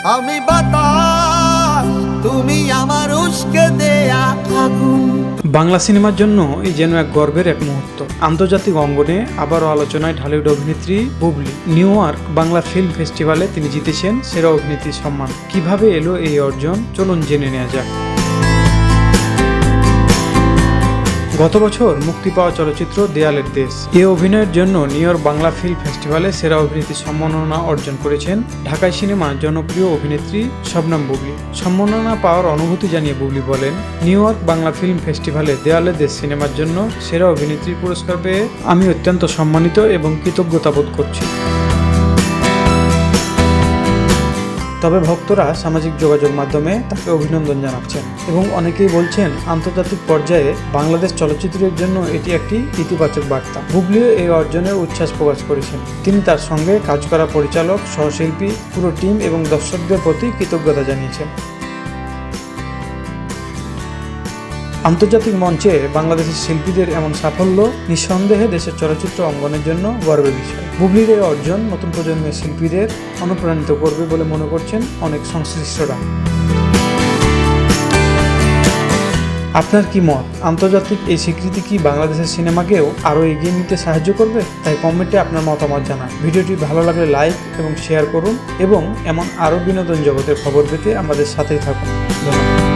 আমি বাতাস, তুমি আমার উস্কে দেয়া আগুন। বাংলা সিনেমার জন্য এই যেন এক গর্বের এক মুহূর্ত। আন্তর্জাতিক অঙ্গনে আবারও আলোচনায় ঢালিউড অভিনেত্রী Bubly. New York Bangla film ফেস্টিভ্যালে তিনি জিতেছেন সেরা অভিনেত্রীর সম্মান। কিভাবে এলো এই অর্জন, চলুন জেনে নেওয়া যাক। গত বছর মুক্তি পাওয়া চলচ্চিত্র দেয়ালের দেশ এ অভিনয়ের জন্য নিউ ইয়র্ক বাংলা ফিল্ম ফেস্টিভ্যালে সেরা অভিনেত্রীর সম্মাননা অর্জন করেছেন ঢাকাই সিনেমার জনপ্রিয় অভিনেত্রী শবনম বুবলি। সম্মাননা পাওয়ার অনুভূতি জানিয়ে বুবলি বলেন, নিউ ইয়র্ক বাংলা ফিল্ম ফেস্টিভ্যালে দেয়ালের দেশ সিনেমার জন্য সেরা অভিনেত্রীর পুরস্কার পেয়ে আমি অত্যন্ত সম্মানিত এবং কৃতজ্ঞতা বোধ করছি। তবে ভক্তরা সামাজিক যোগাযোগ মাধ্যমে তাকে অভিনন্দন জানাচ্ছেন এবং অনেকেই বলছেন আন্তর্জাতিক পর্যায়ে বাংলাদেশ চলচ্চিত্রের জন্য এটি একটি ইতিবাচক বার্তা। বুবলিও এই অর্জনের উচ্ছ্বাস প্রকাশ করেছেন। তিনি তার সঙ্গে কাজ করা পরিচালক, সহশিল্পী, পুরো টিম এবং দর্শকদের প্রতি কৃতজ্ঞতা জানিয়েছেন। আন্তর্জাতিক মঞ্চে বাংলাদেশের শিল্পীদের এমন সাফল্য নিঃসন্দেহে দেশের চলচ্চিত্র অঙ্গনের জন্য গর্বের বিষয়। বুবলির এই অর্জন নতুন প্রজন্মের শিল্পীদের অনুপ্রাণিত করবে বলে মনে করছেন অনেক সংশ্লিষ্টরা। আপনার কি মত? আন্তর্জাতিক এই স্বীকৃতি কি বাংলাদেশের সিনেমাকেও আরও এগিয়ে নিতে সাহায্য করবে? তাই কমেন্টে আপনার মতামত জানান। ভিডিওটি ভালো লাগলে লাইক এবং শেয়ার করুন এবং এমন আরও বিনোদন জগতের খবর পেতে আমাদের সাথেই থাকুন। ধন্যবাদ।